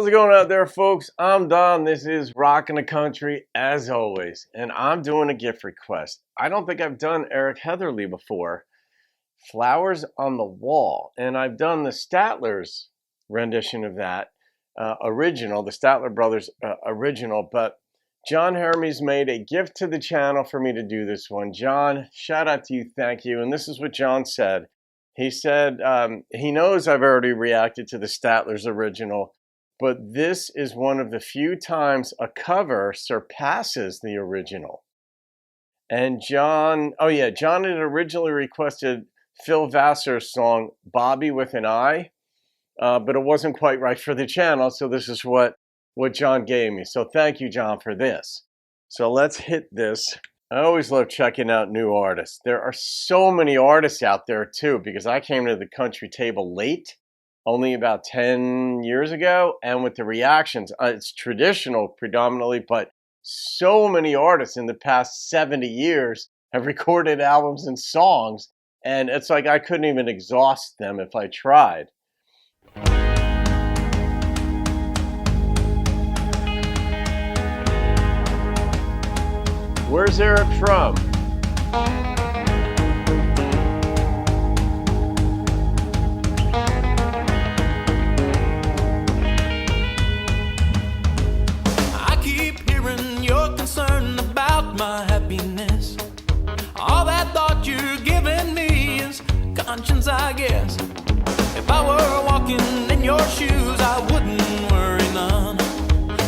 How's it going out there, folks? I'm Don. This is Rockin' the Country, as always, and I'm doing a gift request. I don't think I've done Eric Heatherly before. Flowers on the Wall, and I've done the Statler's rendition of that original, the Statler Brothers original, but John Hermes made a gift to the channel for me to do this one. John, shout out to you, thank you. And this is what John said. He said he knows I've already reacted to the Statler's original, but this is one of the few times a cover surpasses the original. And John had originally requested Phil Vassar's song, Bobby with an I, but it wasn't quite right for the channel, so this is what John gave me. So thank you, John, for this. So let's hit this. I always love checking out new artists. There are so many artists out there too, because I came to the country table late, only about 10 years ago, and with the reactions, it's traditional predominantly, but so many artists in the past 70 years have recorded albums and songs, and it's like I couldn't even exhaust them if I tried. Where's Eric from? I keep hearing you're concerned about my happiness. All that thought you're giving me is conscience, I guess. If I were walking in your shoes, I wouldn't worry none.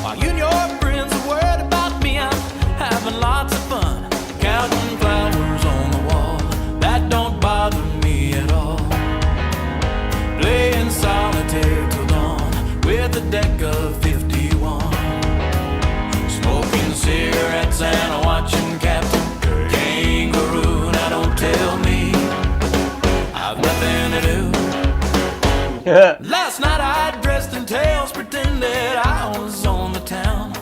While you and your friends are worried about me, I'm having lots of fun, counting flowers on the wall. That don't bother me at all. Playing solitaire till dawn with a deck of 51. Smoking cigarettes and watching Captain Kangaroo. Now don't tell me I've nothing to do. Last night I dressed in tails, pretended I was on the town.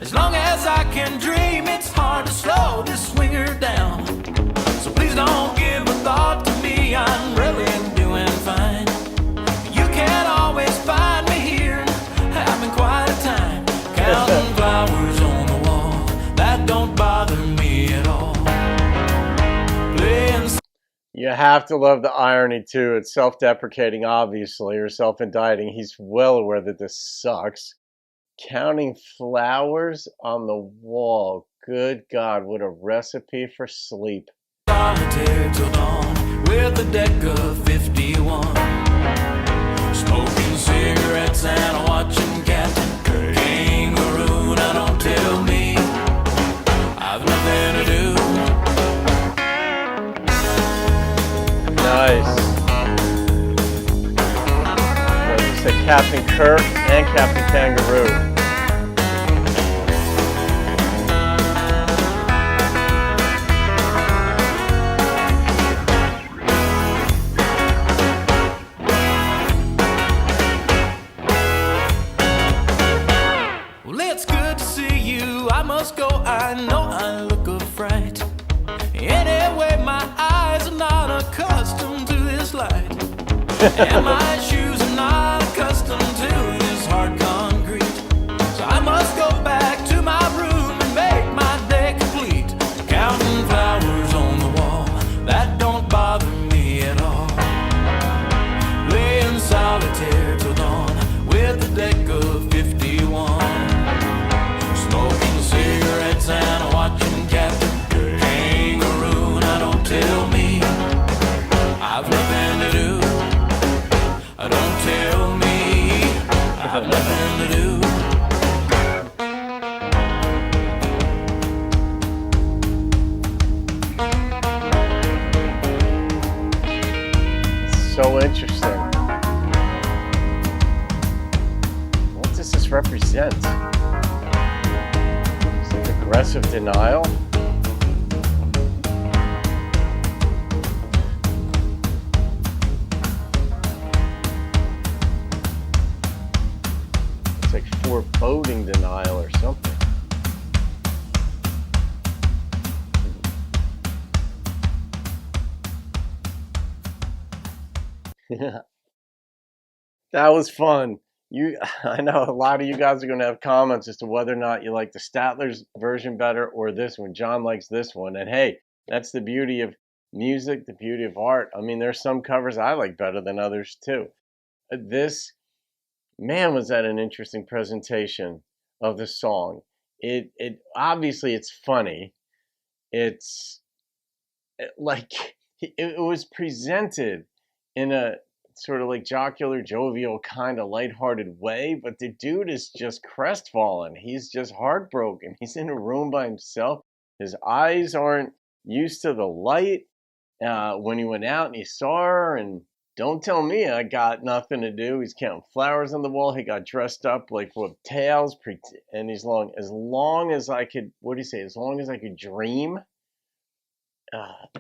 As long as I can dream, it's hard to slow this swinger down. So please don't give a thought to me, I'm really doing fine. You can't always find me here, having quite a time. Counting flowers on the wall, that don't bother me at all. Playing. You have to love the irony too. It's self-deprecating, obviously, or self-indicting. He's well aware that this sucks. Counting flowers on the wall. Good God, what a recipe for sleep. Solitaire till dawn with a deck of 51. Smoking cigarettes and watching Captain Kangaroo. Now don't tell me I've nothing to do. Nice. Well, you said Captain Kirk and Captain Kangaroo. Well, it's good to see you. I must go. I know I look a fright. Anyway, my eyes are not accustomed to this light. And my shoes are not accustomed to this hard concrete. So I must go back to my room and make my day complete. Counting flowers on the wall, that don't bother me at all. Playing solitaire till dawn with a deck of 51. Smoking cigarettes and watching Captain Kangaroo. Now don't tell me I've nothing to do. Don't tell me I've nothing to do. So interesting. What does this represent? Is it aggressive denial? It's like foreboding denial or something. That was fun. I know a lot of you guys are going to have comments as to whether or not you like the Statler's version better or this one. John likes this one. And hey, that's the beauty of music, the beauty of art. I mean, there's some covers I like better than others too. This, man, was that an interesting presentation of the song. It obviously it's funny. It's like it was presented in a sort of like jocular, jovial, kind of lighthearted way, but the dude is just crestfallen. He's just heartbroken. He's in a room by himself. His eyes aren't used to the light. When he went out and he saw her, and don't tell me I got nothing to do. He's counting flowers on the wall. He got dressed up like with tails, and he's as long as I could, what do you say? As long as I could dream.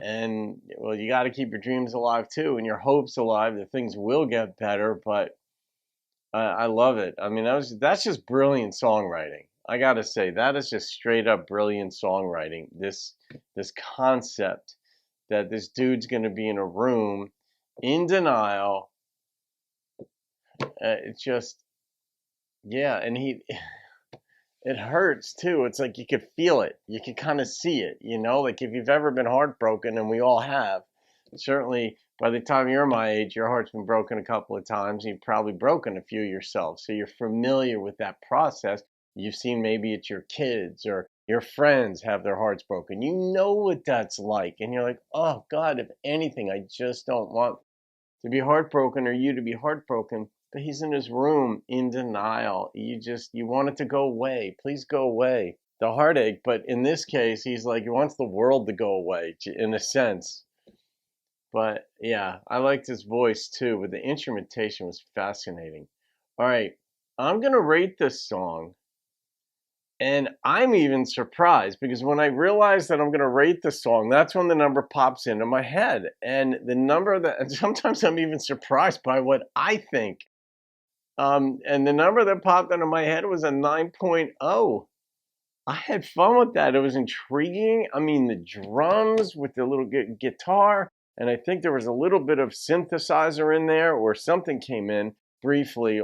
And well, you got to keep your dreams alive too, and your hopes alive that things will get better. But I love it. I mean, that's just brilliant songwriting. I got to say, that is just straight up brilliant songwriting. This concept that this dude's going to be in a room in denial. It's just, yeah, and it hurts too. It's like you could feel it. You could kind of see it, you know, like if you've ever been heartbroken, and we all have, certainly by the time you're my age, your heart's been broken a couple of times. You've probably broken a few yourself. So you're familiar with that process. You've seen maybe it's your kids or your friends have their hearts broken. You know what that's like. And you're like, oh God, if anything, I just don't want to be heartbroken or you to be heartbroken. But he's in his room in denial. You want it to go away. Please go away. The heartache. But in this case, he's like, he wants the world to go away, in a sense. But yeah, I liked his voice too. But the instrumentation was fascinating. All right, I'm going to rate this song. And I'm even surprised because when I realize that I'm going to rate the song, that's when the number pops into my head. And the number and sometimes I'm even surprised by what I think. And the number that popped into my head was a 9.0. I had fun with that. It was intriguing. I mean, the drums with the little guitar, and I think there was a little bit of synthesizer in there, or something came in briefly,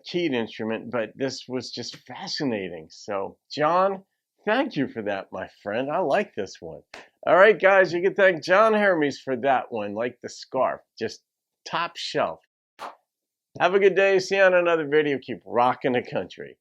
keyed instrument, but this was just fascinating. So, John, thank you for that, my friend. I like this one. All right, guys, you can thank John Hermes for that one, like the scarf, just top shelf. Have a good day. See you on another video. Keep rocking the country.